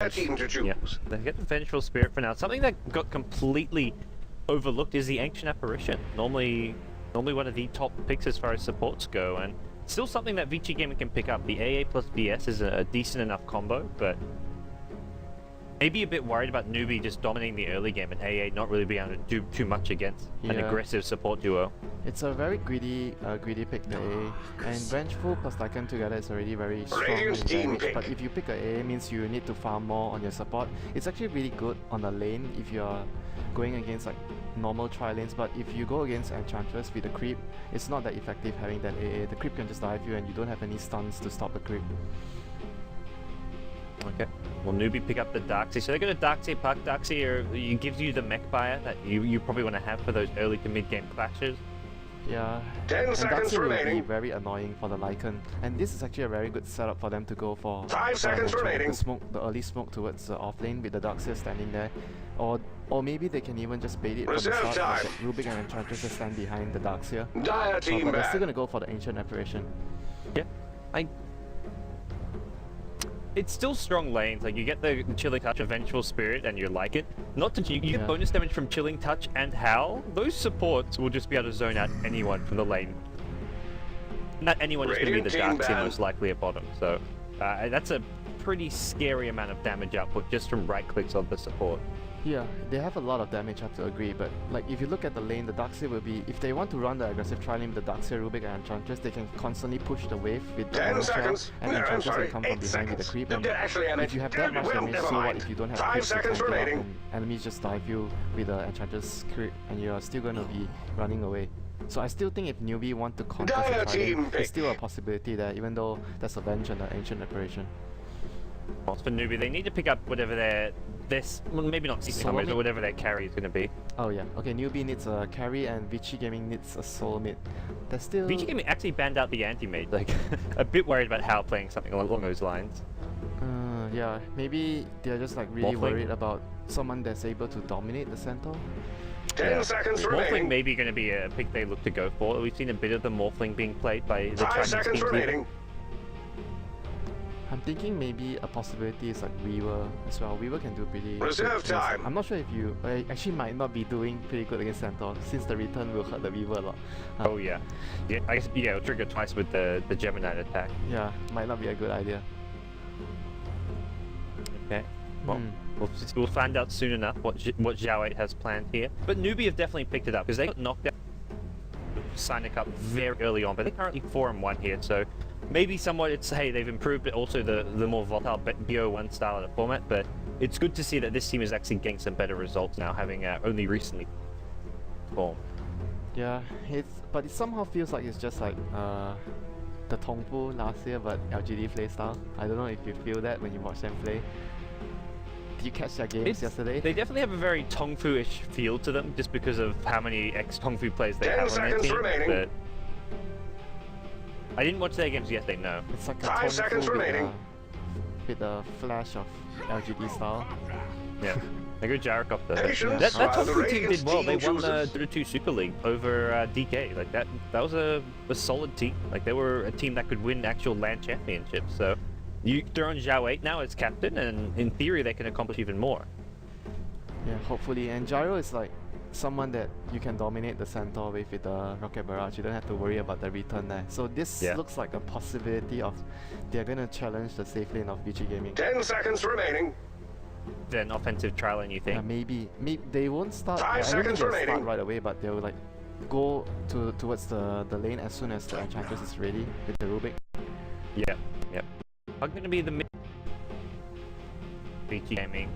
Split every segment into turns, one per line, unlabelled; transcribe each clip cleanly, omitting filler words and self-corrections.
team to choose.
Yeah, they get the Vengeful Spirit for now. Something that got completely overlooked is the Ancient Apparition. Normally one of the top picks as far as supports go, and still something that Vici Gaming can pick up. The AA plus VS is a decent enough combo, but maybe a bit worried about Newbee just dominating the early game and AA not really being able to do too much against an aggressive support duo.
It's a very greedy pick, the AA, and Vengeful plus Lycan together is already very strong in damage, but if you pick a AA means you need to farm more on your support. It's actually really good on the lane if you're going against like normal tri-lanes, but if you go against Enchantress with the creep, it's not that effective having that AA. The creep can just dive you and you don't have any stuns to stop the creep.
Okay. Well, Newbee pick up the Darkseid. So they're going to Darkseid Puck. Darkseid gives you the mech buyer that you probably want to have for those early to mid game clashes.
Yeah,
10
and
seconds
Darkseid
remaining.
will be very annoying for the Lycan, and this is actually a very good setup for them to go for
5 seconds remaining.
The early smoke towards the off lane with the Darkseid standing there, or maybe they can even just bait it from the start. Rubik and Enchantress just stand behind the Darkseid.
Dire team
but they're still gonna go for the Ancient Apparition.
Yeah, it's still strong lanes. Like you get the Chilling Touch of Vengeful Spirit and you like it. Not to you get bonus damage from Chilling Touch and Howl. Those supports will just be able to zone out anyone from the lane. And that anyone is going to be the Darkseid most likely at bottom. So that's a pretty scary amount of damage output just from right clicks of the support.
Yeah, they have a lot of damage, I have to agree, but like if you look at the lane, the Darkseid will be, if they want to run the aggressive tri-lane with the Darkseid, Rubik and Enchantress, they can constantly push the wave with the
10 seconds.
and Enchantress will come from behind with the creep, and if you have that much damage, so what if you don't have
5 seconds remaining.
And enemies just dive you with the Enchantress creep and you're still going to be running away. So I still think if Newbee want to contest the tri-lane, there's still a possibility there, even though there's a Venge and the Ancient Apparition.
Well, for Newbee, they need to pick up whatever well, maybe not combos, but whatever their carry is going to be.
Oh yeah, okay, Newbee needs a carry and Vici Gaming needs a solo mid. They're still...
Vici Gaming actually banned out the anti-mage, like, a bit worried about how playing something along those lines.
Yeah, maybe they're just like really worried about someone that's able to dominate the center.
10 seconds remaining.
Morphling may be going to be a pick they look to go for. We've seen a bit of the Morphling being played by the Chinese
5 seconds
team.
remaining.
I'm thinking maybe a possibility is like Weaver as well. Weaver can do pretty
Reserve
good.
time.
I'm not sure if you actually might not be doing pretty good against Centaur, since the return will hurt the Weaver a lot.
Oh yeah. Yeah, I guess it'll trigger twice with the Gemini attack.
Yeah, might not be a good idea.
Okay. Well, we'll find out soon enough what Zhao 8 has planned here. But Newbee have definitely picked it up because they got knocked out Sinic up very early on, but they're currently 4-1 here, so maybe somewhat it's, hey, they've improved also the more volatile BO1 style of the format, but it's good to see that this team is actually getting some better results now, having only recently formed.
Yeah, but it somehow feels like it's just like the Tongfu last year, but LGD playstyle. I don't know if you feel that when you watch them play. Did you catch their games yesterday?
They definitely have a very Tongfu-ish feel to them, just because of how many ex-Tongfu players they have on their team. But I didn't watch their games yesterday, no.
It's like a
5 seconds remaining.
With a flash of LGD style.
Yeah. They go Jarokov though.
Patience,
That
while the
Tongfu team did well. They won
chooses.
the Dota 2 Super League over DK. Like that was a solid team. Like they were a team that could win actual LAN championships. So you throw on Zhao 8 now as captain, and in theory they can accomplish even more.
Yeah, hopefully. And Gyro is like someone that you can dominate the Centaur with the Rocket Barrage. You don't have to worry about the return there. So this looks like a possibility of they're gonna challenge the safe lane of Vici Gaming.
10 seconds remaining.
Then offensive trial, and you think?
Yeah, maybe they won't start.
5
I don't
seconds
think they'll
remaining.
start right away, but they'll like go towards the lane as soon as the Enchantress is ready with the Rubik.
Yeah, yeah. I'm gonna be the mid. Vici Gaming.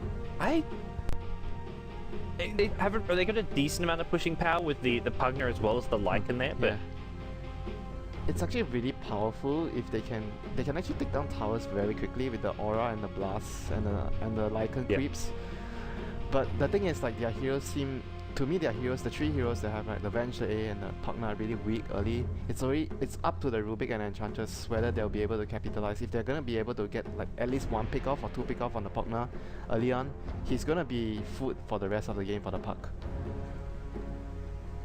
They got a decent amount of pushing power with the Pugner as well as the Lycan there, but
it's actually really powerful if they can actually take down towers very quickly with the aura and the blasts and the Lycan creeps. But the thing is, like, their heroes seem, to me, their heroes, the three heroes they have, like the Venge, the A, and the Pugna, are really weak early. It's up to the Rubik and Enchantress whether they'll be able to capitalize. If they're gonna be able to get like at least one pick off or two pick off on the Pugna early on, he's gonna be food for the rest of the game for the Puck.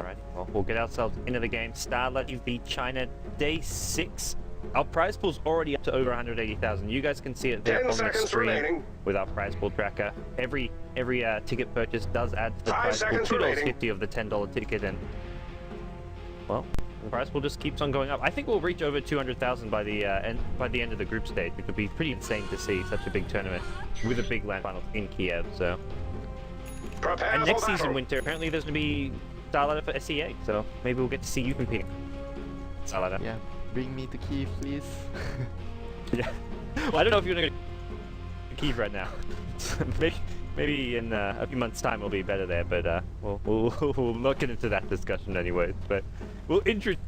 Alright, well, we'll get ourselves into the game. StarLadder v China, day 6 Our prize pool's already up to over 180,000. You guys can see it there
10
on the
seconds
screen
remaining.
with our prize pool tracker. Every ticket purchase does add to the
5
prize pool
seconds remaining.
$2.50 of the $10 ticket, and well, the prize pool just keeps on going up. I think we'll reach over 200,000 by the end of the group stage, which would be pretty insane to see such a big tournament with a big land final in Kiev. So,
Prepare
and
for
next
battle.
season winter, apparently there's going to be StarLadder for SEA, so maybe we'll get to see you compete. StarLadder.
Yeah, bring me to Kiev, please.
Yeah. Well, I don't know if you're going to Kiev right now. maybe in a few months' time it'll be better there, but we'll not get into that discussion anyways. But we'll introduce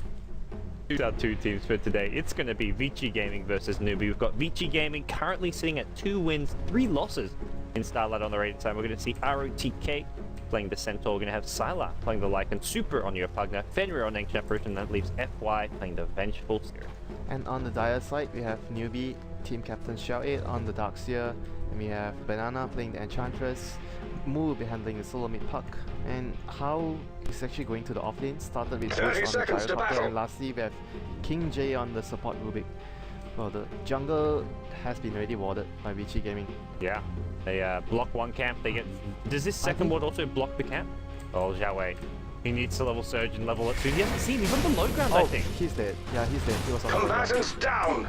our two teams for today. It's going to be Vici Gaming versus Newbee. We've got Vici Gaming currently sitting at 2 wins, 3 losses in StarLadder on the rating side. We're going to see ROTK playing the Centaur. We're going to have Sylar playing the Lycan, Super on your Pugna, Fenrir on Ancient Apparition, and that leaves FY playing the Vengeful Spirit.
And on the Dire side, we have Newbee, Team Captain Xiao8 on the Darkseer, and we have Banana playing the Enchantress, Moo will be handling the Solo Mid Puck, and How is actually going to the offlane, started with
30
Boost on the
seconds to
Gyrocopter,
battle.
and lastly we have King J on the support Rubik. Well, the jungle has been already warded by Vici Gaming.
Yeah, they block one camp. They get. Does this second ward also block the camp? Oh, Xiaowei. He needs to level surge and level it too. He hasn't seen. He's on the low ground, I think.
He's dead. Yeah, he's dead. He was on the low ground.
Combatants down.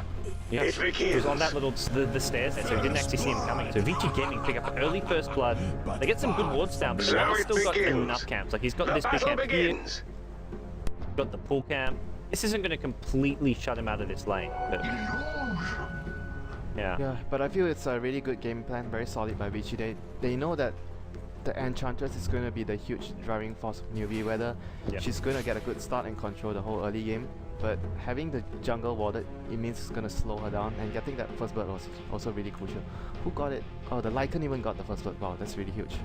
Yeah,
It
he was
begins.
on that little the stairs there, so he didn't actually see him coming. So Vici Gaming pick up early first blood. They get some good wards down, but
So
Lana's
it
still got
begins.
enough camps. Like he's got
The
this big
battle
camp here,
begins.
got the pool camp. This isn't going to completely shut him out of this lane, but yeah.
Yeah, but I feel it's a really good game plan, very solid by Vici. They know that the Enchantress is going to be the huge driving force of Newbee, whether
Yep.
she's going to get a good start and control the whole early game. But having the jungle warded, it means it's going to slow her down, and getting that first blood was also really crucial. Who got it? Oh, the Lycan even got the first blood. Wow, that's really huge.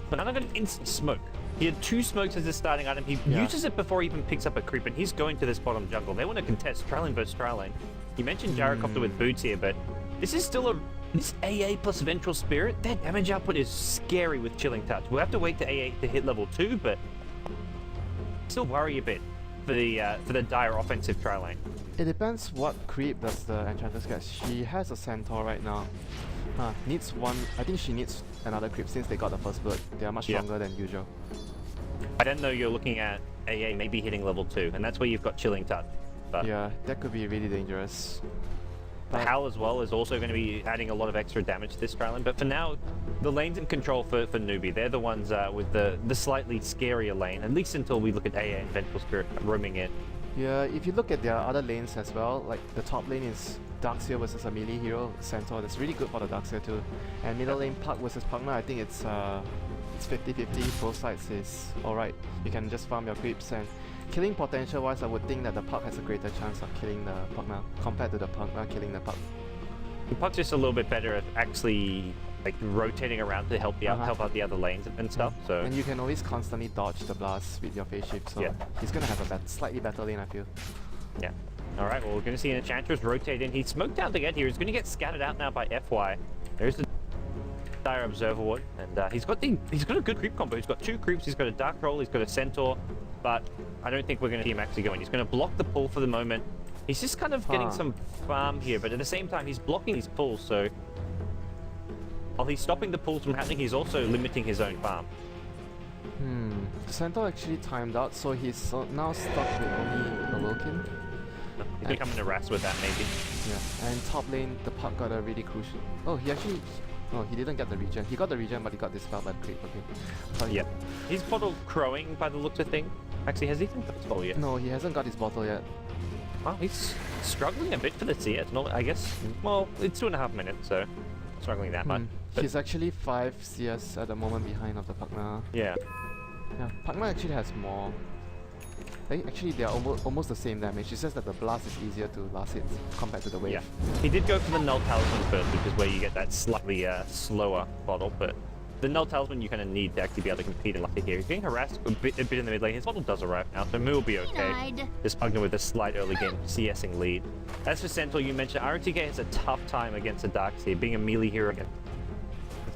Banana got an instant smoke. He had 2 smokes as his starting item. He
Yeah.
uses it before he even picks up a creep, and he's going to this bottom jungle. They want to contest Trylane versus Trylane. You mentioned Gyrocopter with boots here, but this is still this AA plus Vengeful Spirit. Their damage output is scary with Chilling Touch. We'll have to wait to AA to hit level 2, but still worry a bit for the dire offensive Trylane.
It depends what creep does the Enchantress get. She has a Centaur right now. Needs one. I think she needs another creep since they got the first blood. They are much
Yeah.
stronger than usual.
I don't know. You're looking at AA maybe hitting level 2, and that's where you've got Chilling Touch. But
Yeah, that could be really dangerous.
the
But-
Howl as well is also going to be adding a lot of extra damage to this Trylane. But for now, the lane's in control for Newbee. They're the ones with the slightly scarier lane, at least until we look at AA and Vengeful Spirit roaming in.
Yeah, if you look at their other lanes as well, like the top lane is Darkseer versus a melee hero, Centaur. That's really good for the Darkseer too. And middle lane Puck versus Pugna, I think it's 50-50. Both sides is alright. You can just farm your creeps, and killing potential wise, I would think that the Puck has a greater chance of killing the Pugna compared to the Pugna killing the Puck.
The Puck's just a little bit better at actually like rotating around to help help out the other lanes and stuff. So
And you can always constantly dodge the blast with your phase shift, so
Yeah.
he's gonna have a slightly better lane, I feel.
yeah. All right. Well, we're going to see an Enchantress rotate in. He smoked out to get here. He's going to get scattered out now by FY. There's the Dire Observer Ward, and he's got a good creep combo. He's got 2 creeps. He's got a Dark Troll. He's got a Centaur, but I don't think we're going to see him actually going. He's going to block the pull for the moment. He's just kind of getting some farm here, but at the same time, he's blocking these pulls. So while he's stopping the pulls from happening, he's also limiting his own farm.
The Centaur actually timed out, so he's now stuck with only a Wilkin.
He's going to come in a Ras with that, maybe.
Yeah, and top lane, the Puck got a really crucial... Oh, he actually... No, he didn't get the regen. He got the regen, but he got dispelled by the creep, okay.
Yeah. He's bottle crowing by the looks of things. Actually, has he even got his bottle yet?
No, he hasn't got his bottle yet.
Well, he's struggling a bit for the CS. Not, I guess. Well, it's 2.5 minutes, so struggling that much. But
He's actually 5 CS at the moment behind of the Pugna.
yeah.
Yeah, Pugna actually has more... Actually, they are almost the same damage. It's just that the blast is easier to last hit compared to the wave.
Yeah. He did go for the Null Talisman first, which is where you get that slightly slower bottle, but the Null Talisman you kind of need to actually be able to compete in lucky here. He's being harassed a bit in the mid lane. His bottle does arrive now, so Moo will be okay. This Pugna with a slight early game CSing lead. As for Centaur, you mentioned RTK has a tough time against the Darkseer, being a melee hero against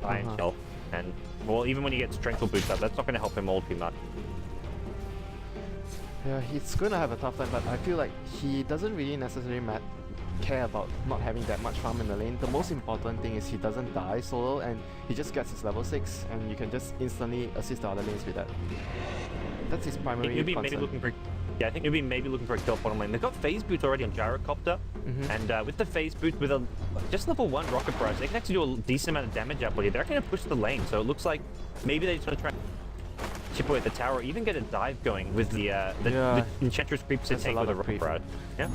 Iron Shell. And, well, even when he gets Strengthful boots up, that's not going to help him all too much.
Yeah, he's gonna have a tough time, but I feel like he doesn't really necessarily care about not having that much farm in the lane. The most important thing is he doesn't die solo and he just gets his level 6 and you can just instantly assist the other lanes with that. That's his primary concern.
Maybe looking for, yeah, I think Newbee maybe looking for a kill bottom lane. They've got phase boots already on Gyrocopter, and with the phase boot with a just level 1 rocket barrage, they can actually do a decent amount of damage up here. They're going to push the lane, so it looks like maybe they're just going to try chip away at the tower, or even get a dive going with the Enchantress creeps to take with a rocket barrage. Yeah.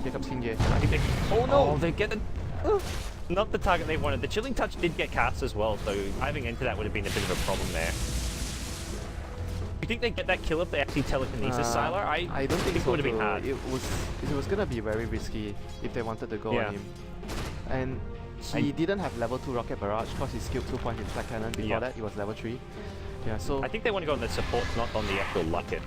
Here comes King Ye.
I think they, oh no! Oh, they get the, not the target they wanted. The Chilling Touch did get cast as well, so diving into that would have been a bit of a problem there. You think they get that kill if they actually telekinesis Sylar?
I don't think so.
It would have been hard.
It was gonna be very risky if they wanted to go on him. And he didn't have level 2 rocket barrage because he skilled 2 points in flat cannon. Before that, it was level 3. Yeah, so
I think they want to go on the support, not on the actual Lycan.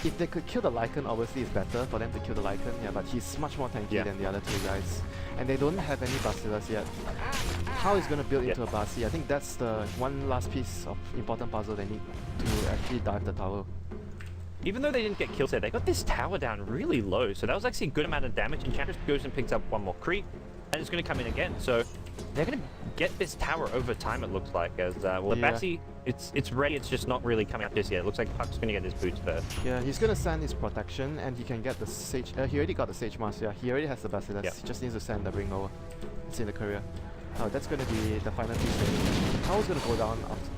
If they could kill the Lycan, obviously it's better for them to kill the Lycan. Yeah, but he's much more tanky than the other 2 guys, and they don't have any Basilisks yet. How he's gonna build into a Basi? I think that's the one last piece of important puzzle they need to actually dive the tower.
Even though they didn't get kills there, they got this tower down really low, so that was actually a good amount of damage. Enchantress goes and picks up 1 more creep, and it's going to come in again. So they're going to get this tower over time, it looks like, as well. The Basi, it's ready, it's just not really coming up just yet. It looks like Puck's going to get his boots first. Yeah,
he's going to send his protection, and he can get the Sage. He already got the Sage Mask, yeah. He already has the Basilisk. He just needs to send the ring over. It's in the career. Oh, that's going to be the final piece. Tower's going to go down after.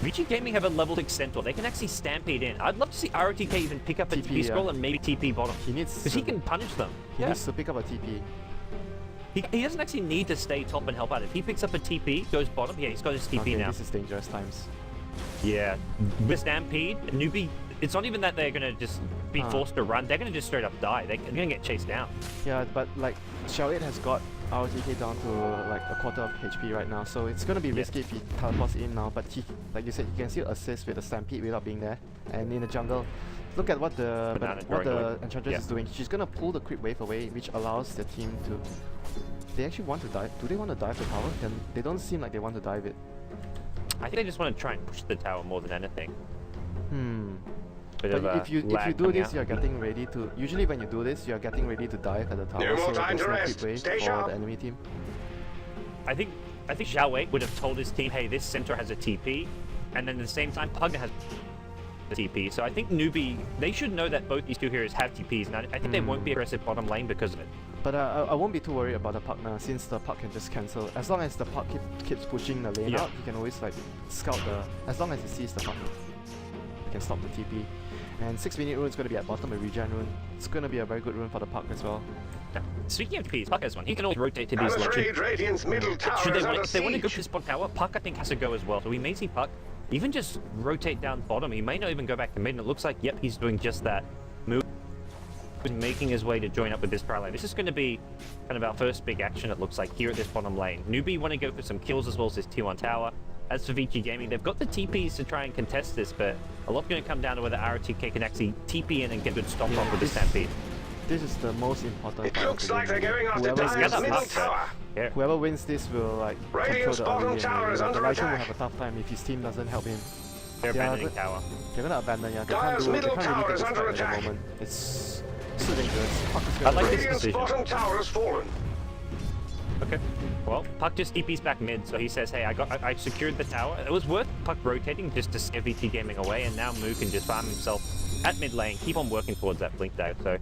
Vici Gaming have a level 6 Centaur. They can actually stampede in. I'd love to see ROTK even pick up a TP scroll and maybe TP bottom.
He needs
because he can punish them.
He needs to pick up a TP.
He doesn't actually need to stay top and help out. If he picks up a TP, goes bottom, he's got his TP now.
This is dangerous times.
Yeah. With Stampede, Newbee, it's not even that they're going to just be forced to run. They're going to just straight up die. They're going to get chased down.
Yeah, but like, Xiao8 has got ROTK down to like a quarter of HP right now, so it's going to be risky if he teleports in now, but he, like you said, he can still assist with the Stampede without being there. And in the jungle, look at what the Enchantress is doing. She's going to pull the creep wave away, which allows the team to... They actually want to dive. Do they want to dive the tower? They don't seem like they want to dive it.
I think they just want to try and push the tower more than anything.
But if you do this, you're getting ready to... Usually when you do this, you're getting ready to dive at the tower, so there's no creep wave for the enemy team.
I think Xiao8 would have told his team, hey, this center has a TP, and then at the same time, Pug has a TP. So I think Newbee, they should know that both these 2 heroes have TPs, and I think they won't be aggressive bottom lane because of it.
But I won't be too worried about the Puck now, since the Puck can just cancel. As long as the Puck keeps pushing the lane out, he can always like scout the... As long as he sees the Puck, he can stop the TP. And 6-minute rune is going to be at bottom with regen rune. It's going to be a very good rune for the Puck as well.
Speaking of TPs, Puck has one. He can always rotate to these launches. If they want to go to this bot tower, Puck I think has to go as well. So we may see Puck even just rotate down bottom. He may not even go back to mid, and it looks like, yep, he's doing just that. Move, making his way to join up with this pro lane. This is going to be kind of our first big action, it looks like, here at this bottom lane. Newbee want to go for some kills as well as this tier 1 tower. As for Vici Gaming, they've got the TPs to try and contest this, but a lot's going to come down to whether ROTK can actually TP in and get a good stop off with the Stampede.
This is the most important part.
It looks like they're going after Dire's middle tower.
Whoever wins this will like
Radiant's bottom tower is under attack.
Will have a tough time if his team doesn't help him.
They're abandoning tower.
They're gonna abandon, yeah.
Dire's middle tower is under attack.
At the moment. It's so dangerous.
I like this
Radiant's
decision.
bottom tower has fallen.
Okay. Well, Puck just TP's back mid, so he says, hey, I secured the tower. It was worth Puck rotating just to scare VT Gaming away, and now Moo can just farm himself at mid lane, keep on working towards that blink dive, so...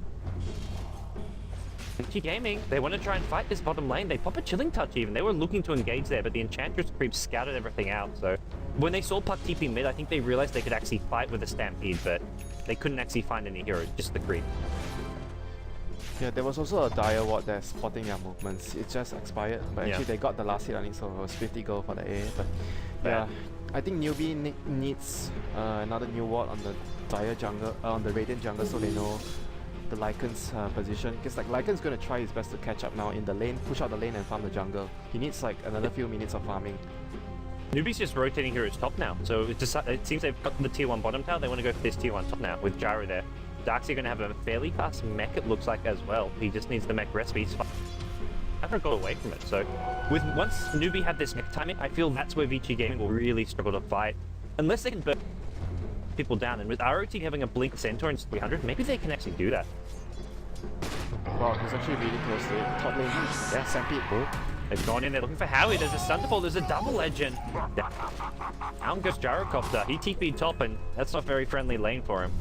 VT Gaming, they want to try and fight this bottom lane. They pop a Chilling Touch even. They were looking to engage there, but the Enchantress creep scouted everything out, so... When they saw Puck TP mid, I think they realized they could actually fight with a Stampede, but they couldn't actually find any heroes, just the creep.
Yeah, there was also a Dire ward that's spotting their movements. It just expired, but actually they got the last hit on it, so it was 50 gold for the A. But yeah, I think Newbee needs another new ward on the Dire jungle, on the Radiant jungle, so they know the Lycan's position. Because like Lycan's gonna try his best to catch up now in the lane, push out the lane and farm the jungle. He needs like another few minutes of farming.
Newbee's just rotating here at top now, so it seems they've got the tier 1 bottom tower. They want to go for this tier 1 top now with Gyro there. Darkseid going to have a fairly fast mech, it looks like, as well. He just needs the mech recipe. I haven't got away from it, so... Once Newbee had this mech timing, I feel that's where Vici Gaming will really struggle to fight. Unless they can burn people down, and with ROT having a blink Centaur in 300, maybe they can actually do that.
Wow, he's actually really close to it. Top lane. Yeah, Stampede. Oh.
They've gone in there looking for Howie. There's a Thunderbolt. There's a double legend. Down goes Gyrocopter. He TP'd top, and that's not very friendly lane for him.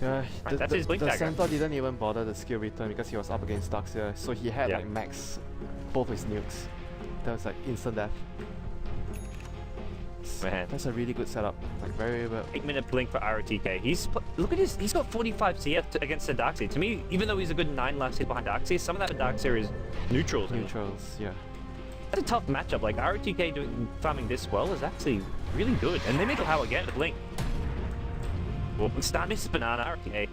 Yeah,
That's his blink
the
dagger.
Centaur didn't even bother the skill return because he was up against Darkseer, so he had like max both his nukes. That was like instant death.
Man.
That's a really good setup. Like very well.
8-minute blink for ROTK. Look at he's got 45 CF against the Darkseer. To me, even though he's a good 9 last hit behind Darkseer, some of that for Darkseer is neutrals.
Neutrals, yeah.
That's a tough matchup. Like ROTK farming this well is actually really good, and they make it how again with blink. Well, start misses banana ROTK.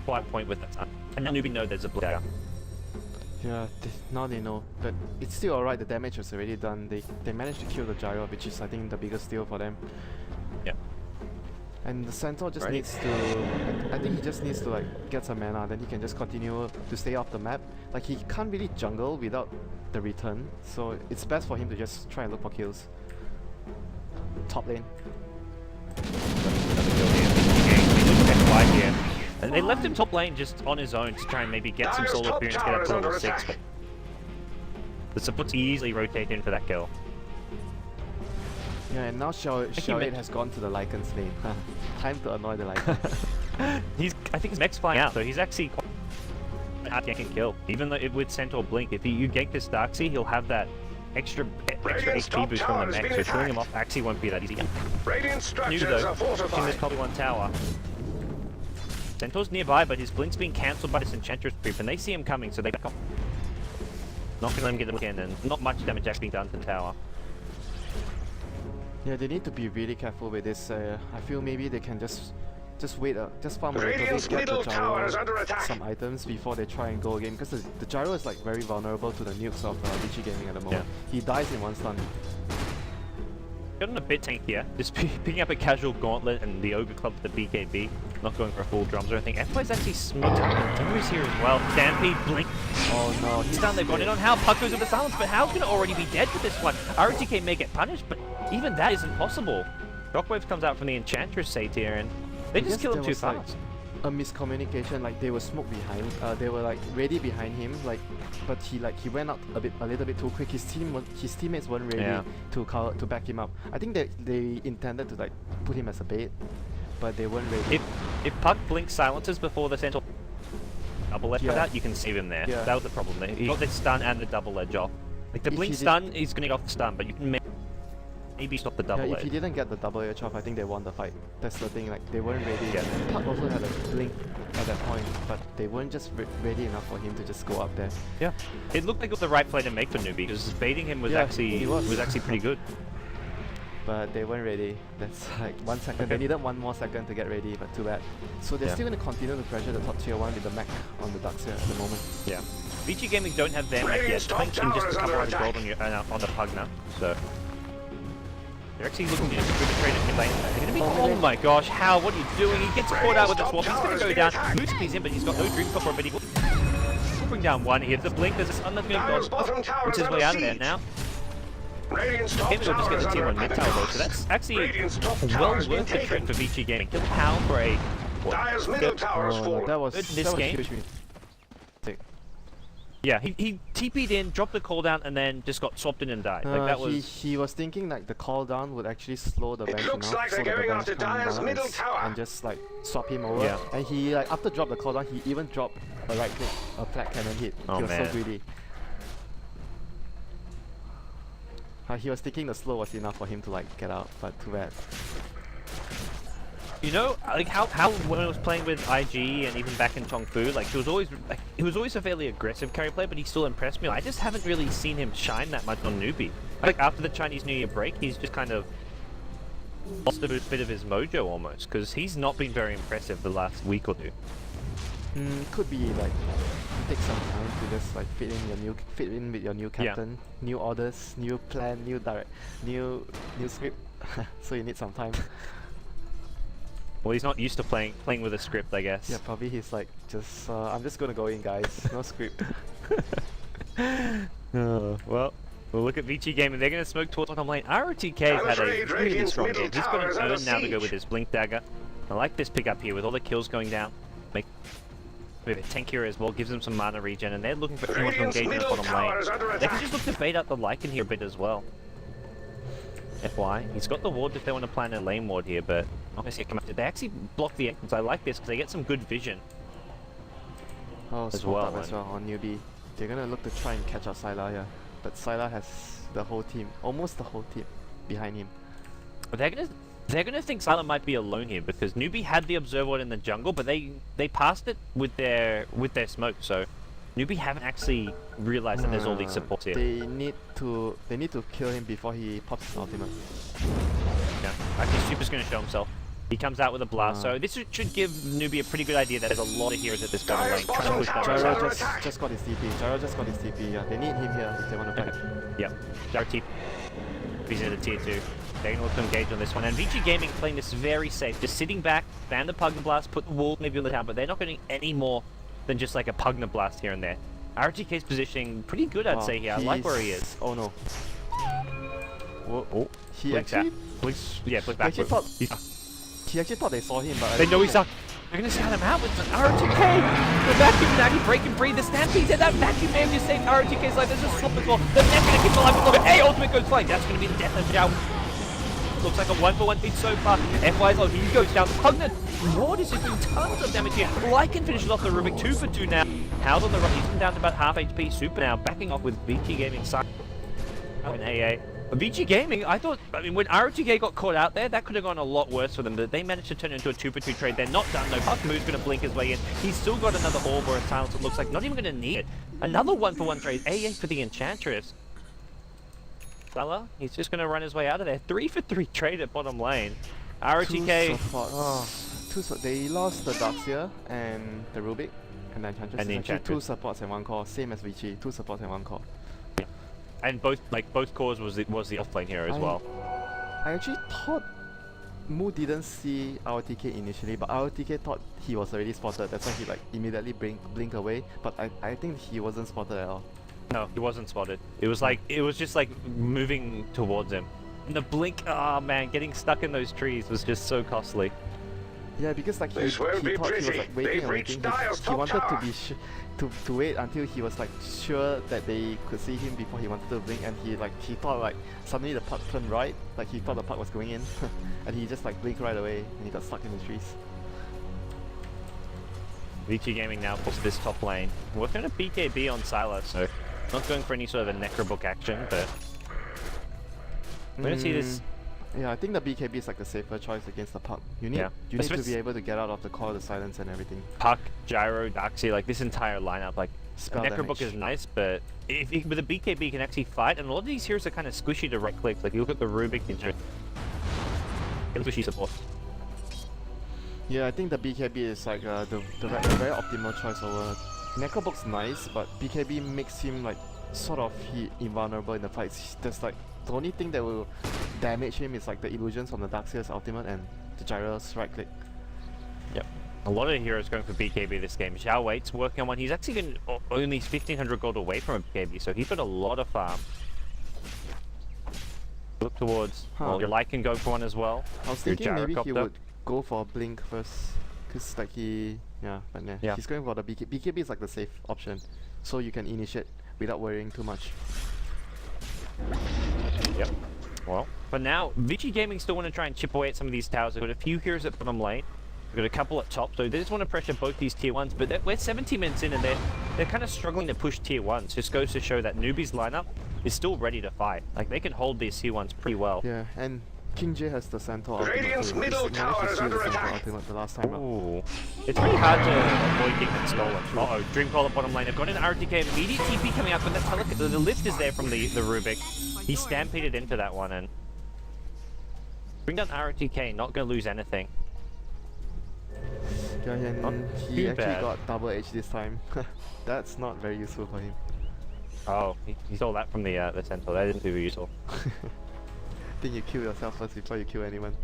Quiet point with that time. And now Newbee know there's a blink dagger.
Yeah, now they know, but it's still alright. The damage was already done. They managed to kill the gyro, which is I think the biggest deal for them.
Yeah.
And the Centaur just needs to. I think he just needs to like get some mana, then he can just continue to stay off the map. Like he can't really jungle without the return, so it's best for him to just try and look for kills. Top lane.
And they left him top lane just on his own to try and maybe get some solo appearance, get up to level 6. But the supports easily rotate in for that kill.
Yeah, and now Xiao8 has gone to the Lycan's lane. Time to annoy the Lycan.
I think his mech's flying out, so he's actually quite hard to gank and kill. Even though with Centaur Blink, if you gank this Darkseer, he'll have that extra HP boost from the mech, so killing him off actually won't be that easy.
Radiant structures
New though,
are fortified.
there's probably one tower. Centaur's nearby, but his blink's being cancelled by this Enchantress creep, and they see him coming, so they back up. Not gonna let him get the blink in, and not much damage actually done to the tower.
Yeah, they need to be really careful with this. I feel maybe they can just wait, just farm a little bit, get the gyro some items before they try and go again, because the gyro is like very vulnerable to the nukes of Vici Gaming at the moment. Yeah. He dies in one stun.
Got on a bit tank here, just picking up a casual gauntlet and the Ogre Club to the BKB, not going for a full drums or anything. F-Play's actually smoked Thunder's here as well. Stampede, Blink. Oh no, he's done. They've gone in on Hal. Puck goes with the silence, but Hal's gonna already be dead for this one. ROTK may get punished, but even that isn't possible. Shockwave comes out from the Enchantress Sate here, and they just kill him too fast.
A miscommunication, like they were smoked behind, they were like ready behind him, like, but he went out a little bit too quick. His teammates weren't ready to back him up. I think they intended to like put him as a bait, but they weren't ready.
If Puck blinks silences before the Centaur double edge for that, you can save him there. That was the problem there. He got the stun and the double edge off. Like the blink stun, he's gonna get off the stun, but you can maybe stop the double edge.
If he didn't get the double edge off, I think they won the fight. That's the thing, like they weren't ready. Puck also had a blink at that point, but they weren't just ready enough for him to just go up there.
Yeah, it looked like it was the right play to make for Newbee, because baiting him was actually pretty good.
But they weren't ready. That's like 1 second. They needed 1 more second to get ready, but too bad. So they're still going to continue to pressure the top tier 1 with the mech on the Darkseer at the moment.
Yeah. Vici Gaming don't have their mech yet. Punching just a couple hundred gold on the Pug now. So they're actually looking to trade it mid lane. They're going to be. Oh my gosh, Hal, what are you doing? He gets caught out with the swap. He's going to go down. Lucifer's in, but he's got no Dream Copper, but he will bring down one here. The blink, there's a stun that's going to go. Which is way out of there now. Gaming will just get the tier 1 mid tower though, so that's actually well worth the trade for Vici Gaming. Kill Hal for a
that was
this game.
Huge.
Yeah, he TP'd in, dropped the cooldown, and then just got swapped in and died. Like that was.
He was thinking like the cooldown would actually slow the bench enough,
like
so
they're going after Dire's middle tower,
and just like swap him over.
Yeah.
And he like after drop the cooldown, he even dropped a right click, a flat cannon hit.
Oh,
he was
man.
so greedy. He was thinking the slow was enough for him to like get out, but too bad.
You know, like how when I was playing with IG and even back in Tongfu, like he was always a fairly aggressive carry player, but he still impressed me. I just haven't really seen him shine that much on Newbee. Like after the Chinese New Year break, he's just kind of lost a bit of his mojo almost, because he's not been very impressive the last week or two.
Could be like take some time to just like fit in with your new captain, new orders, new plan, new script. So you need some time.
Well, he's not used to playing with a script, I guess.
Yeah, probably he's like I'm just gonna go in, guys. No script.
Well, We'll look at Vici Gaming. They're going to smoke towards bottom lane. ROTK's had a really strong game. He's got an urn now to go with his Blink Dagger. I like this pick up here with all the kills going down. Make a tank here as well, gives them some mana regen, and they're looking for anyone to engage in the bottom lane. They can just look to bait out the Lycan here a bit as well. FY. He's got the ward if they want to plan a lane ward here, but not going to see it come up. They actually block the entrance. I like this because they get some good vision.
Oh,
as well
on Newbee. They're gonna look to try and catch out Sylar here, but Sylar has the whole team, almost the whole team, behind him.
They're gonna think Sylar might be alone here because Newbee had the observer ward in the jungle, but they passed it with their smoke. So Newbee haven't actually realized that there's all these supports here.
They need to kill him before he pops his ultimate.
Yeah, actually Super's gonna show himself. He comes out with a blast, so this should give Newbee a pretty good idea that there's a lot of heroes at this bottom lane trying to push them.
Gyro just got his TP. Gyro just got his TP. Yeah, they need him here if they want to fight.
Yep, Gyro TP. He's in the tier 2. They're going to look to engage on this one. And Vici Gaming playing this very safe, just sitting back, ban the Pugna Blast, put the wall maybe on the town, but they're not getting any more than just like a Pugna Blast here and there. RTK's positioning pretty good, I'd say here. I like where he is.
Oh no. Whoa.
Oh,
He
Blink's
actually...
Blinks, yeah, blink back.
He actually thought they saw him, but...
They know he's up. They're going to scout him out with an RTK. The vacuum is actually breaking free. The Stampede said that vacuum may have just saved RTK's life. There's a slip as well. The next going to keep alive with longer. Hey, ultimate goes flying. That's going to be the death of Zhao. Looks like a 1-for-1 beat so far. FY's oh, he goes down. Pugna Ward is just doing tons of damage here. Lycan finishes off the Rubik 2 for 2 now. How's on the run. He's down to about half HP. Super now backing off with Vici Gaming side. And AA. Vici Gaming, I mean, when ROTK got caught out there, that could have gone a lot worse for them, but they managed to turn it into a 2-for-2 trade. They're not done though. Puckmoon's going to blink his way in. He's still got another orb or a silence, it looks like. Not even going to need it. Another 1-for-1 trade. AA for the Enchantress. Fella, he's just going to run his way out of there. 3-for-3 trade at bottom lane. ROTK...
They lost the Darkseer and the Rubik, and the Enchantress.
And the Enchantress.
2 supports and 1 core, same as Vici. 2 supports and 1 core.
And both cores was the offlane hero as well.
I actually thought Mu didn't see ROTK initially, but ROTK thought he was already spotted. That's why he like immediately blink away. But I think he wasn't spotted at all.
No, he wasn't spotted. It was just like moving towards him. And the blink, oh man, getting stuck in those trees was just so costly.
Yeah, because like he thought he was like waiting and waiting. He wanted to be to wait until he was like sure that they could see him before he wanted to blink, and he thought like suddenly the puck turned right, like he thought the puck was going in, and he just like blinked right away and he got stuck in the trees.
Vici Gaming now pulls this top lane. We're going to BKB on Sylar, so not going for any sort of a Necrobook action, but we're going to see this.
Yeah, I think the BKB is like the safer choice against the Puck. You need to be able to get out of the core, the silence and everything.
Puck, Gyro, Darkseer, like this entire lineup, like Necrobook is nice, but with a BKB you can actually fight, and a lot of these heroes are kind of squishy to right clicks. Like you look at the Rubik, squishy support.
Yeah, I think the BKB is like the very optimal choice over. Necrobook's nice, but BKB makes him like sort of invulnerable in the fights. There's like the only thing that will damage him is like the illusions from the Darkseer's ultimate and the Gyro's right click.
Yep. A lot of heroes going for BKB this game. Zhao Weight's working on one. He's actually been only 1500 gold away from a BKB, so he's got a lot of farm. Look towards. Well, your Light can go for one as well.
I was thinking maybe he would go for a blink first, because like he's going for the BKB. BKB is like the safe option, so you can initiate without worrying too much.
Yep. Well, for now, Vici Gaming still want to try and chip away at some of these towers. They've got a few heroes at bottom lane. We've got a couple at top, so they just want to pressure both these tier 1s, but we're 17 minutes in and they're kind of struggling to push tier 1s. Just goes to show that Newbee's lineup is still ready to fight. Like, they can hold these tier 1s pretty well.
Yeah, and King J has the Centaur ultimate.
Radiant's middle tower is under attack.
The last time
Ooh. It's pretty hard to avoid getting that stolen. Uh-oh, Dreamcaller bottom lane. They've got an RTK, immediate TP coming out, but the lift is there from the Rubik. He stampeded into that one and bring down RTK, not going to lose anything.
Yeah, and he actually got double H this time. That's not very useful for him.
Oh, he stole that from the Centaur. That isn't too useful.
I think you kill yourself first before you kill anyone.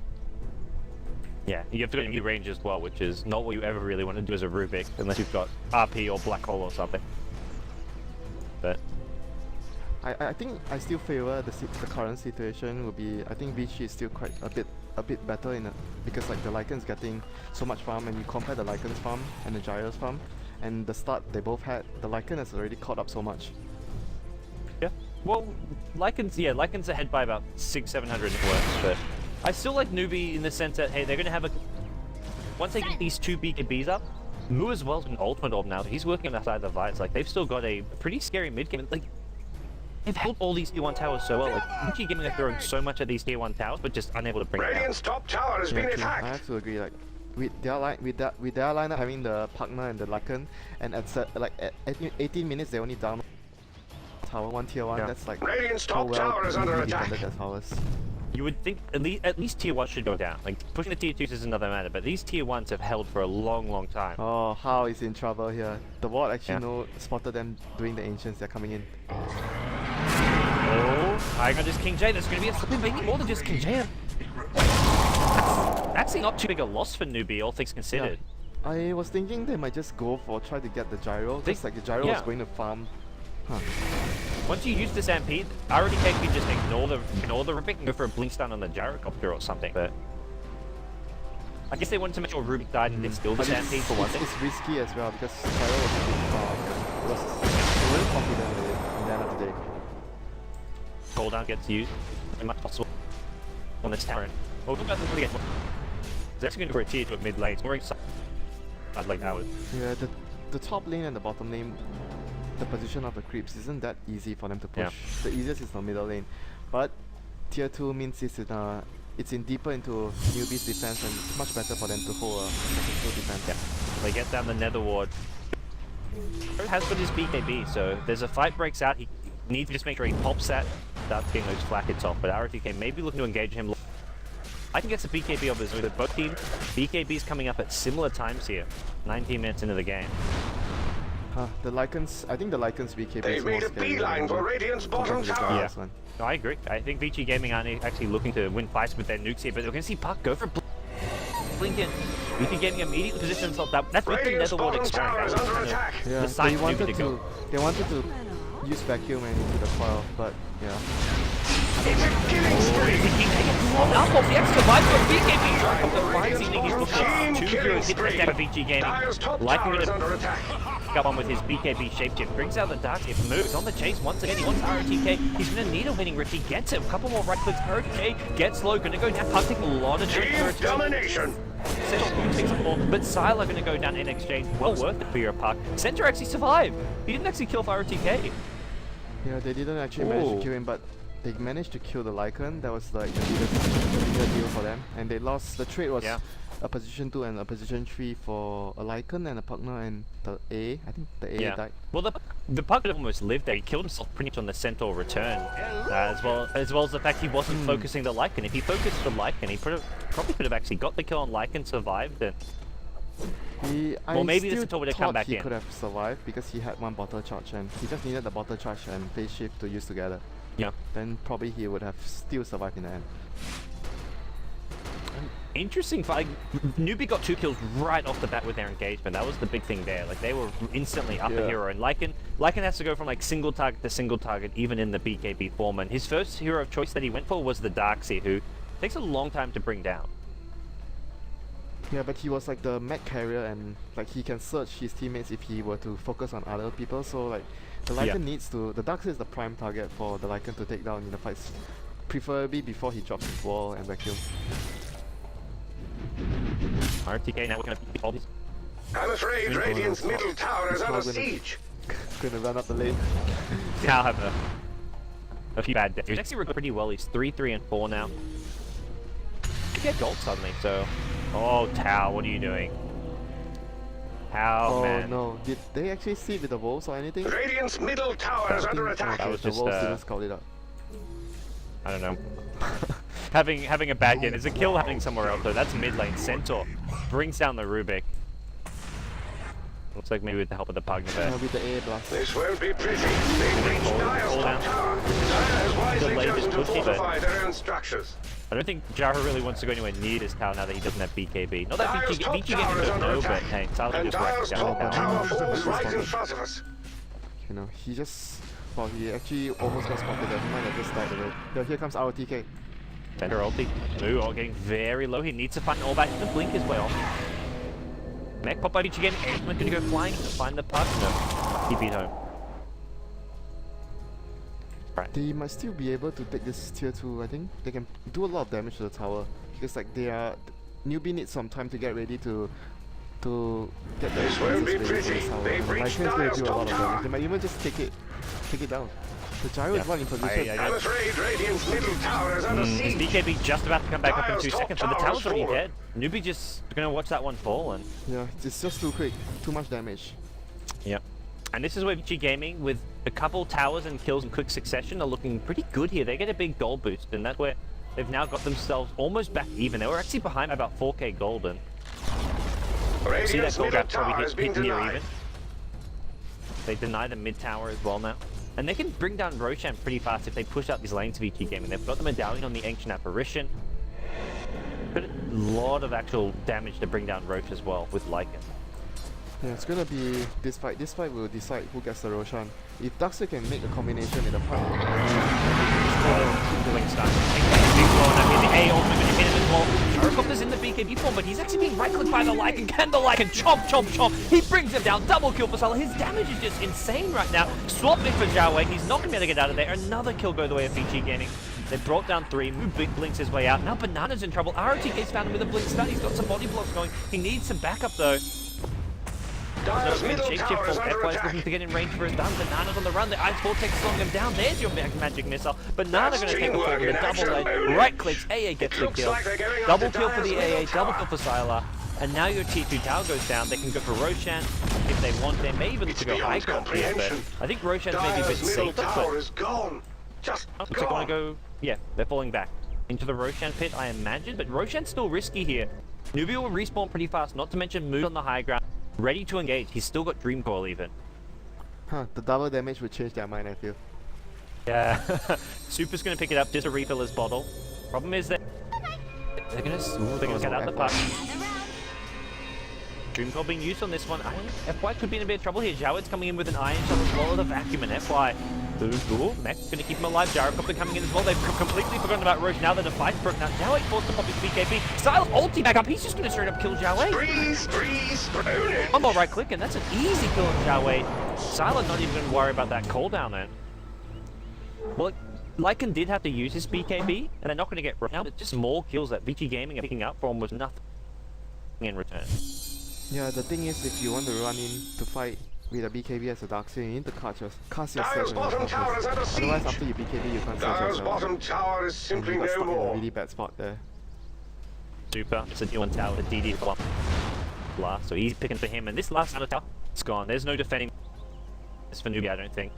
Yeah, you have to go in range as well, which is not what you ever really want to do as a Rubik, unless you've got RP or Black Hole or something. But
I think I still favor the current situation. Will be, I think Vici is still quite a bit better in it, because like the Lycan's getting so much farm, and you compare the Lycan's farm and the Gyro's farm, and the start they both had, the Lycan has already caught up so much.
Yeah. Well, Lycan's ahead by about 600-700 works, but I still like Newbee in the sense that, hey, they're gonna have a, once they get these two BKBs up, Mu as well as an ultimate orb now. He's working on the side of the Vice. Like, they've still got a pretty scary mid game. Like, they've held all these tier 1 towers so well. Like, Vici Gaming are throwing so much at these tier 1 towers, but just unable to bring it
Radiant's top tower has been
True.
attacked.
I have to agree. Like, with their lineup having the partner and the Lycan, and at 18 minutes they only down tower 1 tier 1.
Yeah.
That's like
Radiant's
how
top
well
tower is under
Newbee
attack.
defended their towers.
You would think at least tier 1 should go down. Like, pushing the tier 2s is another matter, but these tier 1s have held for a long time.
Oh, How is in trouble here. The ward actually spotted them doing the ancients. They're coming in.
Oh, I got this King J. That's going to be a flipping big, more than just King J. That's actually not too big a loss for Newbee, all things considered.
Yeah. I was thinking they might just go for try to get the gyro. Just like the gyro was going to farm. Huh.
Once you use the Stampede, I already think you just ignore the Rubik and go for a blink stun on the gyrocopter or something. But I guess they wanted to make sure Rubik died and then steal the Stampede for one thing.
It's risky as well because gyro was a bit far. It was really confident with it at the end of the day.
Cooldown gets used as much as possible on this tower. Well, we'll talk about this again. They're actually going to go for a tier 2 at mid lane. It's more exciting. I'd like that one.
Yeah, the top lane and the bottom lane, the position of the creeps isn't that easy for them to push.
Yeah.
The easiest is the middle lane, but tier 2 means it's in deeper into Newbee's defense, and it's much better for them to hold a successful defense.
Yeah. They get down the Nether Ward. He has got his BKB, so there's a fight breaks out. He needs to just make sure he pops that, starts getting those flak hits off. But RTK may be looking to engage him. I think it's a BKB of his with both teams. BKB's coming up at similar times here. 19 minutes into the game.
The Lycans, I think the Lycans BKB
They've
is more
made a
scary
beeline for Radiant's bottom
compared to the
tower.
Gyros one.
No, I agree. I think Vici Gaming aren't actually looking to win fights with their nukes here, but we're going to see Puck go for blink in. Vici Gaming immediately position themselves. That's with the
Radiant's
Netherworld
bottom tower
experiment.
is
That was
under
kind of
attack.
Yeah,
the sign for Newbee to go.
they wanted to use vacuum and into the coil, but yeah.
It's a killing spree.
He actually survived for BKB drop of the fight. He's looking
Chain
at 2
killing
heroes hit
spree.
attack by Vici Gaming.
Dyer's top
Liking
tower
it
is under attack.
up on with his BKB shapeshift, brings out the dark shift, moves on the chase once again. He wants RTK. He's going to need a winning rip. He gets it. A couple more right clicks. RTK gets low. Going to go down. Puck taking a lot of damage.
Team domination.
Center takes a fall, but Sylar going to go down in exchange. Well worth it for your Puck. Center actually survived. He didn't actually kill for RTK.
Yeah, they didn't actually manage to kill him, but they managed to kill the Lycan. That was like the bigger deal for them. And they lost. The trade was a position 2 and a position 3 for a Lycan and a partner and the A. I think the A died.
Well, the Puck almost lived there. He killed himself pretty much on the Centaur return, as well as the fact he wasn't focusing the Lycan. If he focused the Lycan, he probably could have actually got the kill on Lycan, survived it. Well, maybe the Centaur would have come back in.
He could have survived because he had 1 bottle charge and he just needed the bottle charge and phase shift to use together.
Yeah.
Then probably he would have still survived in the end.
Interesting fight. Newbee got 2 kills right off the bat with their engagement. That was the big thing there. Like, they were instantly up a hero. And Lycan has to go from like single target to single target, even in the BKB form. And his first hero of choice that he went for was the Darkseer, who takes a long time to bring down.
Yeah, but he was like the mech carrier, and like he can search his teammates if he were to focus on other people. So like the Lycan needs to. The Darkseer is the prime target for the Lycan to take down in the fights, preferably before he drops his wall and vacuum.
RTK now working on all these.
I'm afraid Radiant's middle tower is under siege.
Gonna run up the lane.
Now have a few bad days. He's actually working pretty well. He's 3, and 4 now. He get gold suddenly, so. Oh, Tao, what are you doing? Tao, man.
Oh no, did they actually see with the wolves or anything?
Radiant's middle tower is under attack.
That was
the
just,
wolves didn't scout it out.
I don't know. having a bad game. There's a kill happening somewhere else though. That's mid lane. Centaur brings down the Rubik. Looks like maybe with the help of the Pugnavet.
With the A blast.
This won't be pretty. They've reached Dyer's top tower. Dyer has wisely
lane is
chosen to
pushy, but
fortify their own structures.
I don't think Jara really wants to go anywhere near this tower now that he doesn't have BKB. Not that
Dyer's top
Vici
tower
Gaming
is
don't
under
know, but
attack.
hey, Tyler
And
just wrecked
Dyer's
down
top
the tower.
tower falls right in front of us.
You know, he just Wow, he actually almost got spotted there. He might have just died away. Yeah, here comes ROTK.
Better ulti. Moo getting very low. He needs to find an all back to blink his way off. Mech pop by Vici again. Edgemont gonna go flying to find the puck. No, he beat home. Right.
They might still be able to take this tier 2, I think. They can do a lot of damage to the tower. Because like they are... Newbie needs some time to get ready to get the
This won't be
defenses ready
pretty.
for this tower.
They've
And
reached
Lycan's gonna do a lot of
Dial's top
damage.
tower.
They might even just take it down. The gyro is not in position.
I'm afraid Radiant's middle tower is under
His
siege.
BKB just about to come back up in
Dial's
2
top
seconds, but the
tower
tower's
is
already
fallen.
dead. Newbie just gonna watch that one fall and...
Yeah, it's just too quick. Too much damage.
Yep. And this is where Vici Gaming, with a couple towers and kills in quick succession, are looking pretty good here. They get a big gold boost, and that's where they've now got themselves almost back even. They were actually behind by about 4k gold, and see that
Radiant's
gold
middle
gap
tower
probably
has been
hit near
denied.
even. They deny the mid tower as well now. And they can bring down Roshan pretty fast if they push out these lanes to Vici Gaming. They've got the medallion on the Ancient Apparition. But a lot of actual damage to bring down Roche as well with Lycan.
Yeah, it's gonna be this fight. This fight will decide who gets the Roshan. If Darkseid can make a combination in the fight,
Blink stun. Big blow, and I mean the A ultimate gonna hit him as well. Gyrocopter's in the BKB form, but he's actually being right-clicked by the Lycan. Can the Lycan chomp, chomp, chomp? He brings him down. Double kill for Salah. His damage is just insane right now. Swap it for Zhao Wei. He's not gonna be able to get out of there. Another kill go the way of Vici Gaming. They brought down 3. Moo blinks his way out. Now Banana's in trouble. ROTK's found him with a blink stun. He's got some body blocks going. He needs some backup though.
Dial's middle tower is under
FY's looking
attack.
to get in range for his done. Banana's on the run. The Ice Vortex slowing him down. There's your magic missile. Banana
That's
going to take the fall
teamwork
with a
in
double
action.
A. Right clicks. AA gets the
looks
kill.
like they're going
Double
after
kill for the
Dial's
AA.
middle
Double
tower.
kill for Sylar. And now your T2 tower goes down. They can go for Roshan if they want. They may even look to go high
beyond
ground here, but
comprehension.
I think Roshan's maybe a bit
Dial's middle
safer.
tower
But
is gone. Just
looks like they want
gone.
to go. Yeah, they're falling back into the Roshan pit, I imagine. But Roshan's still risky here. Newbie will respawn pretty fast. Not to mention Mood on the high ground, ready to engage. He's still got Dream Coil even.
huh? The double damage would change their mind, I feel.
Yeah, Super's gonna pick it up just to refill his bottle. Problem is that they're gonna get out the puck. Dream Coil being used on this one. FY could be in a bit of trouble here. Jowet's coming in with an Iron Shot as well as a vacuum, and FY. Ooh, Mech's gonna keep him alive. Gyrocopter coming in as well. They've completely forgotten about Roche now that the fight's broken out. Jowet forced to pop his BKB. Sylar ulti back up. He's just gonna straight up kill Jowet.
Freeze, own it.
One more right click, and that's an easy kill on Jowet. Sylar not even gonna worry about that cooldown then. Well, Lycan did have to use his BKB, and they're not going to get now, but just more kills that Vici Gaming are picking up for almost nothing in return.
Yeah, the thing is, if you want to run in to fight with a BKB as a Darkseid, you need to cast yourself
Dial's
in
bottom
the first
tower is under
place. Otherwise,
siege.
after you BKB, you can't save
Dial's
yourself.
bottom tower is
And
simply
you got
no
stuck in a
more.
really bad spot there.
Super, it's a D1 tower, the DD blast, so he's picking for him, and this last tower, it's gone. There's no defending this for Newbie, I don't think.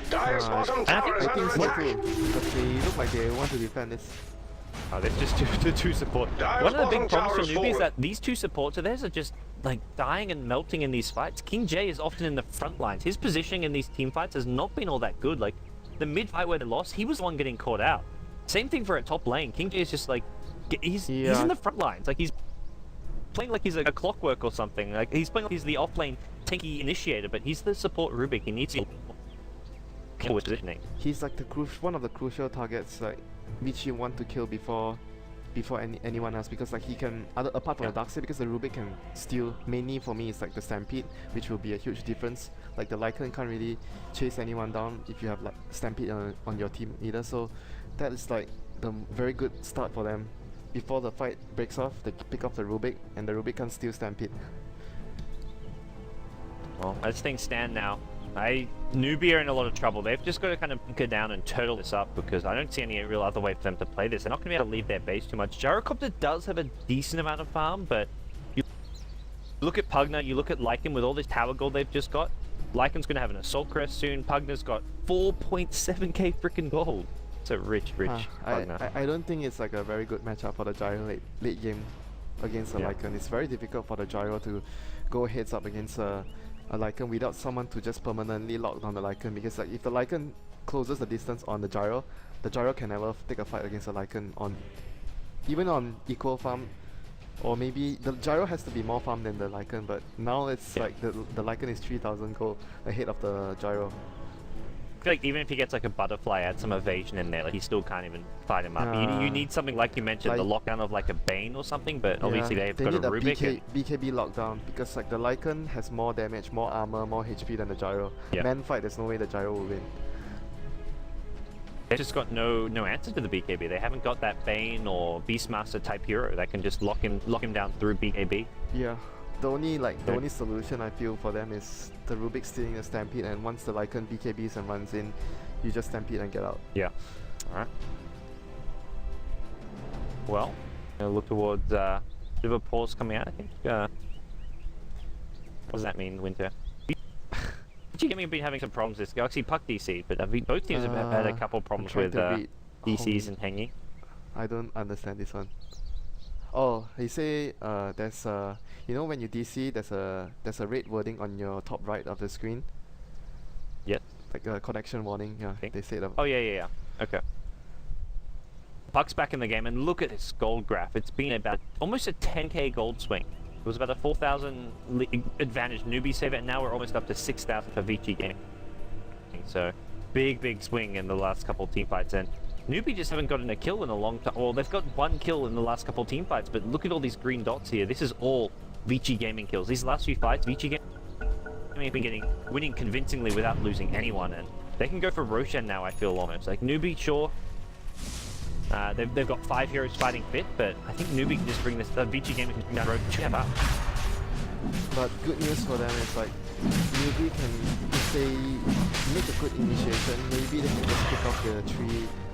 Dial's bottom tower is
I
under
think so
attack.
too, because they look like they want to defend this.
Oh, there's just two support.
Dial's
One of the
bottom
big problems
tower
for
is
Newbie is
fallen.
that these two supports of theirs are just like dying and melting in these fights. King J is often in the front lines. His positioning in these team fights has not been all that good. Like the mid fight where they lost, he was the one getting caught out. Same thing for a top lane. King J is just like he's in the front lines. Like he's playing like he's a clockwork or something. Like he's playing like he's the off lane tanky initiator, but he's the support Rubik. He needs to kill his positioning.
He's like one of the crucial targets like Vici want to kill before anyone else, because like he can apart from the Darkseid, because the Rubik can steal. Mainly for me it's like the Stampede, which will be a huge difference. Like the Lycan can't really chase anyone down if you have like Stampede on your team either, so that is like the very good start for them. Before the fight breaks off, they pick off the Rubik, and the Rubik can steal Stampede.
Well, as things stand now, Newbie are in a lot of trouble. They've just got to kind of bunker down and turtle this up, because I don't see any real other way for them to play this. They're not going to be able to leave their base too much. Gyrocopter does have a decent amount of farm, but you look at Pugna, you look at Lycan with all this tower gold they've just got. Lycan's going to have an Assault Crest soon. Pugna's got 4.7k freaking gold. So rich Pugna.
I don't think it's like a very good matchup for the Gyro late game against a Lycan. It's very difficult for the Gyro to go heads up against a Lycan without someone to just permanently lock down the Lycan, because like if the Lycan closes the distance on the Gyro can never take a fight against a Lycan even on equal farm, or maybe the Gyro has to be more farm than the Lycan, but now it's like the Lycan is 3000 gold ahead of the Gyro.
I feel like even if he gets like a butterfly, add some evasion in there, like he still can't even fight him up. You need something like you mentioned, the lockdown of like a Bane or something, but obviously they've got a Rubik.
BKB lockdown, because like the Lycan has more damage, more armor, more HP than the Gyro. Man fight, there's no way the Gyro will win.
They've just got no answer to the BKB. They haven't got that Bane or Beastmaster type hero that can just lock him down through BKB.
Yeah. The only solution I feel for them is the Rubik stealing the Stampede, and once the Lycan BKBs and runs in, you just Stampede and get out.
Yeah. Alright. Well, gonna look towards bit of a pause coming out, I think. What does that mean, Winter? Vici have been having some problems this Galaxy Puck DC, but both teams have had a couple problems with DCs and hanging.
I don't understand this one. Oh, he say there's you know when you DC there's a red wording on your top right of the screen.
Yep.
Like a connection warning. Yeah, they say that.
Oh yeah. Okay. Puck's back in the game, and look at this gold graph. It's been about almost a 10k gold swing. It was about a 4,000 advantage Newbee saver, and now we're almost up to 6,000 for Vici Gaming. So big swing in the last couple team fights, and Newbee just haven't gotten a kill in a long time. Well, they've got one kill in the last couple team fights, but look at all these green dots here. This is all Vici Gaming kills. These last few fights, Vici Gaming have been winning convincingly without losing anyone, and they can go for Roshan now, I feel almost. Like Newbee, sure. They've got 5 heroes fighting fit, but I think Newbee can just bring this. Vici Gaming can bring that Roshan up.
But good news for them is like Newbee can, if they make a good initiation, maybe they can just pick up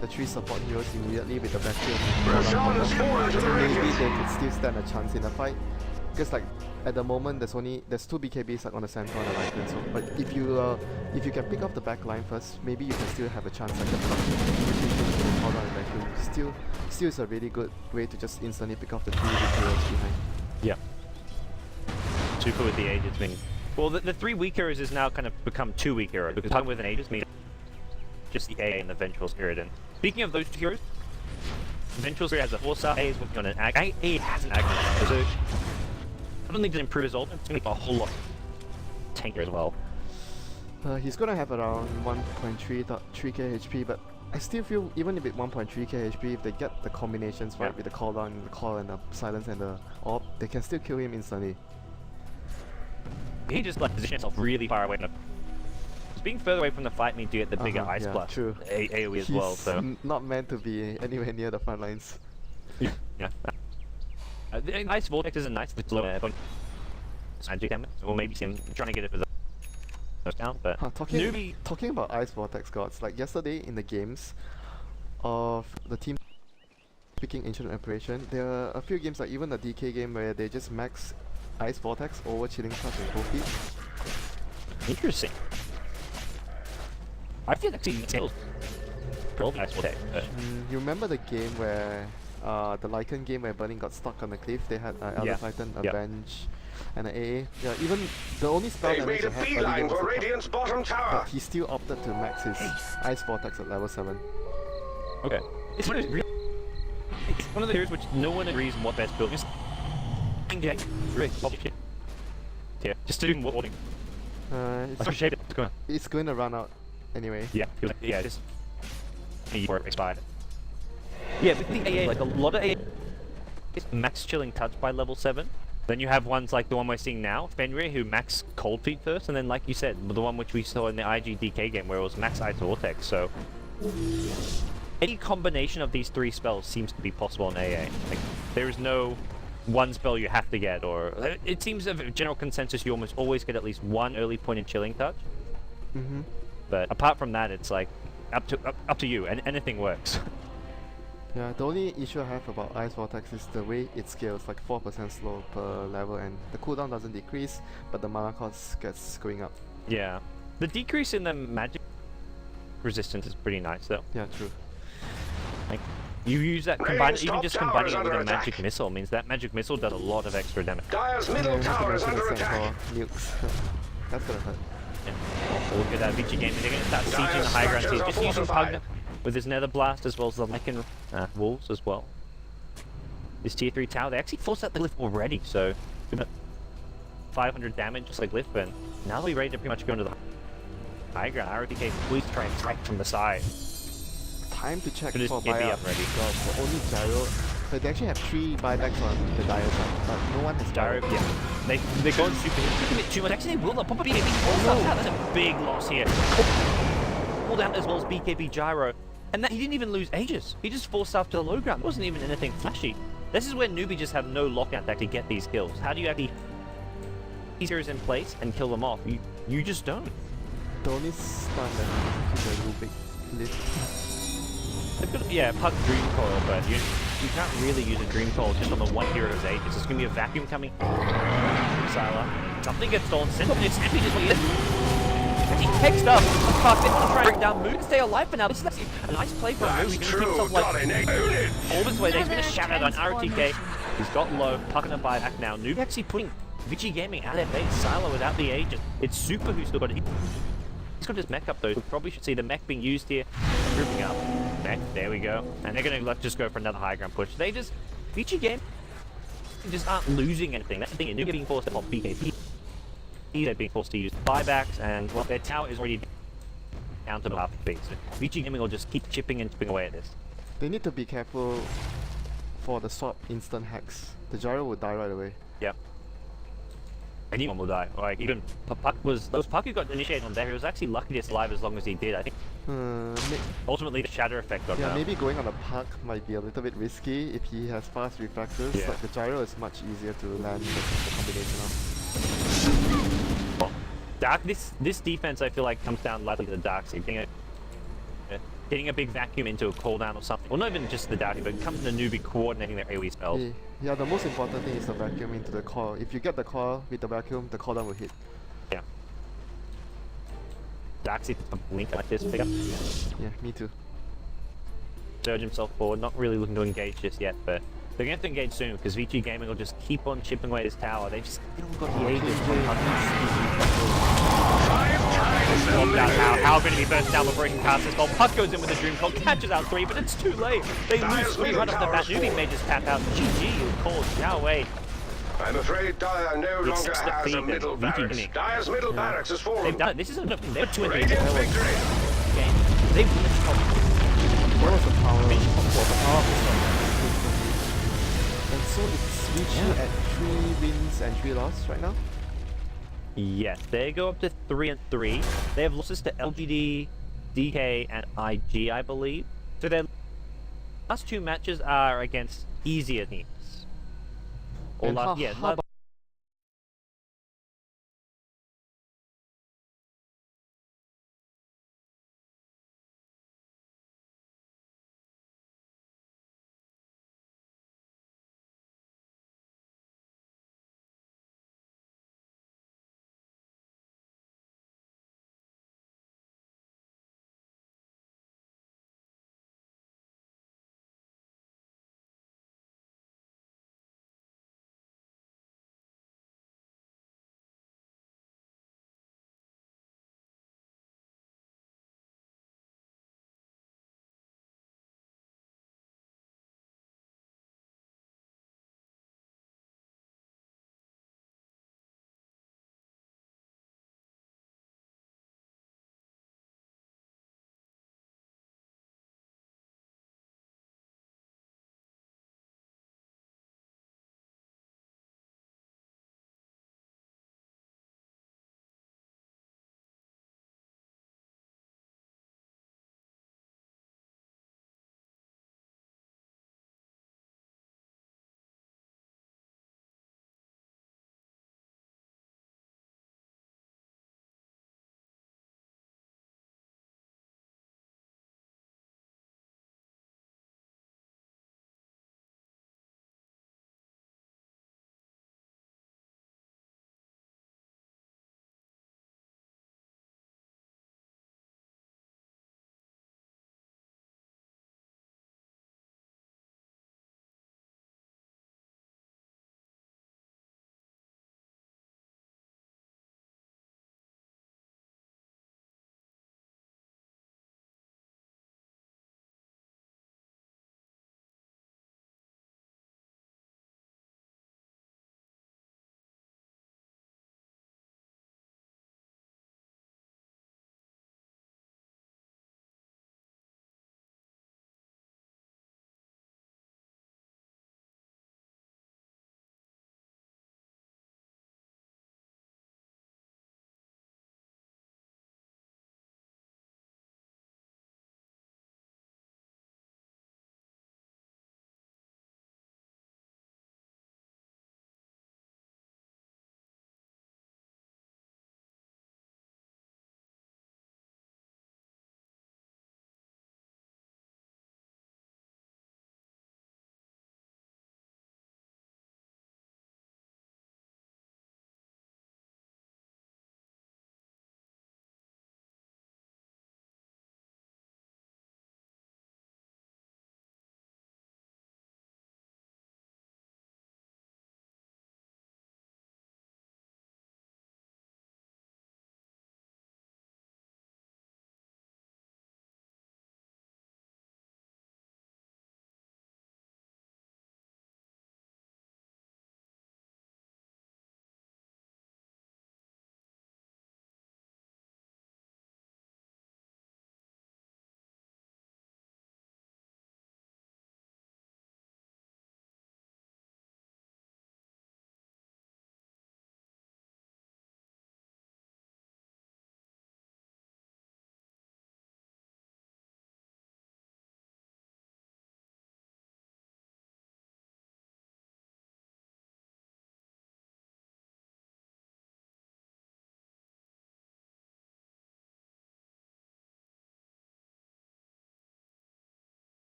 the three support heroes immediately with the vacuum. Maybe they could still stand a chance in the fight. Because like at the moment there's 2 BKBs like on the center and the Lycan. So, but if you can pick up the back line first, maybe you can still have a chance like the hold on vacuum. Still is a really good way to just instantly pick up the 3 heroes behind.
Yeah. Super with the Aegis mean. Well, the 3 weak heroes is now kind of become 2 weak heroes, because talking with an Aegis means just the AA and the Vengeful Spirit. And speaking of those 2 heroes, Vengeful Spirit has a 4-star, A is working on an A has an Agnes. So not only does it improve his ult, it's going to make a whole lot tankier as well.
He's going to have around 1.3k HP, but I still feel even if it's 1.3k HP, if they get the combinations right with the cooldown, the call and the silence and the orb, they can still kill him instantly.
He just like positions himself really far away from being further away from the fight means you get the bigger ice blast.
True.
AoE as well, so
not meant to be anywhere near the front lines.
Yeah. The Ice Vortex is a nice little magic damage. Or maybe him trying to get it for the down, but
talking about Ice Vortex gods, like yesterday in the games of the team picking Ancient Operation, there are a few games like even the DK game where they just max Ice Vortex over Chilling Touch and Cold Feet.
Interesting. I feel like it's probably Ice Vortex.
You remember the game where the Lycan game where Burning got stuck on the cliff? They had Elder Titan, Avenge, and an AA. Yeah, even the only spell damage they had early game was a
Radiant's bottom tower.
but he still opted to max his Ice Vortex at level 7.
Okay. It's one of the heroes which no one agrees on what best build is. Yeah, just doing warding.
It's going to run out anyway.
Yeah, just before it expired. Yeah, with the AA, like a lot of AA is max Chilling Touch by level 7. Then you have ones like the one we're seeing now, Fenrir, who max Cold Feet first, and then like you said, the one which we saw in the IGDK game where it was max Ice Vortex, so any combination of these 3 spells seems to be possible in AA. Like, there is no one spell you have to get, or it seems of general consensus you almost always get at least 1 early point in Chilling Touch. But apart from that, it's like up to you, and anything works.
Yeah, the only issue I have about Ice Vortex is the way it scales, like 4% slow per level, and the cooldown doesn't decrease, but the mana cost gets going up.
Yeah, the decrease in the magic resistance is pretty nice though.
Yeah, true.
Like, you use that even just combining it with a magic missile means that magic missile does a lot of extra damage.
Dire's middle tower is under attack.
Nukes. That's gonna hurt.
Yeah. Look at that Vici Gaming. They're gonna start sieging the high ground. He's just using Pugna with his Nether Blast as well as the Lycan Wolves as well. This tier 3 tower, they actually forced out the Glyph already, so 500 damage just like Glyph, and now they'll be ready to pretty much go into the high ground. ROTK, please try and strike from the side.
Time to check
Just
for
get me
buyout.
up ready.
Well, for only gyro. But they actually have 3 buybacks on the Dire side, but no one has
Gyro,
gyro.
yeah. They're going super a bit too much. Actually, they will pop a BKB. Oh, no. That's a big loss here. Pulled out as well as BKB Gyro. And that, he didn't even lose Aegis. He just forced stuff to the low ground. It wasn't even anything flashy. This is where Newbee just have no lockout to actually get these kills. How do you actually these heroes in place and kill them off? You just don't.
The only stun that is a Rubik lift.
They've got, yeah, Puck Dream Coil, but you can't really use a Dream Coil just on the one hero's Aegis. There's going to be a vacuum coming from Sylar. Something gets stolen. It's happy just what he He takes up. Fuck, they want to try and bring down Moon and stay alive for now. This is actually a nice play from Moon. He's going to keep himself like all this way. He's going to shout out on ROTK. He's got low. Puck gonna buy back now. Newbee actually putting Vici Gaming out of their base. Sylar without the Aegis. It's Super who's still got it. He's got his mech up though. We probably should see the mech being used here. Grouping up. Mech, there we go. And they're going to just go for another high ground push. They just, Vici Game, just aren't losing anything. That's the thing. They're being forced to pop BKP. They're being forced to use buybacks, and well, their tower is already down to the half base. So Vici Gaming will just keep chipping and chipping away at this.
They need to be careful for the swap instant hacks. The gyro will die right away.
Yep. Anyone will die. Like, even Puck was... Those Puck who got initiated on there, he was actually lucky to survive as long as he did. I think ultimately the shatter effect got down.
Maybe going on a Puck might be a little bit risky if he has fast reflexes.
Yeah.
Like the gyro is much easier to land the combination of.
Well, Dark, this defense I feel like comes down likely to the Dark Seed. Getting a big vacuum into a cooldown or something. Well, not even just the Dark Seed, but it comes to the Newbee coordinating their AoE spells.
Yeah, the most important thing is the vacuum into the core. If you get the core with the vacuum, the cooldown will hit.
Yeah. Dark Seed blink like this, pick up.
Yeah, me too.
Surge himself forward, not really looking to engage just yet, but they're going to have to engage soon because Vici Gaming will just keep on chipping away this tower. They've still got the Aegis. How going to be burst down with broken cast as well. Puck goes in with a Dream Coil, catches out 3, but it's too late. They lose 3 right off the bat. Newbee may just tap out. GG will call Xiaowei.
I'm afraid Dire no longer has a middle barracks. Dire's middle barracks has fallen.
They've done it. This isn't a... They're 2 and 3.
Radiant victory.
They've
Where was the power? And so it's Vici at 3 wins and 3 losses right now?
Yes, they go up to 3 and 3. They have losses to LGD, DK, and IG, I believe. So their last 2 matches are against easier teams. Or
And
last, yeah,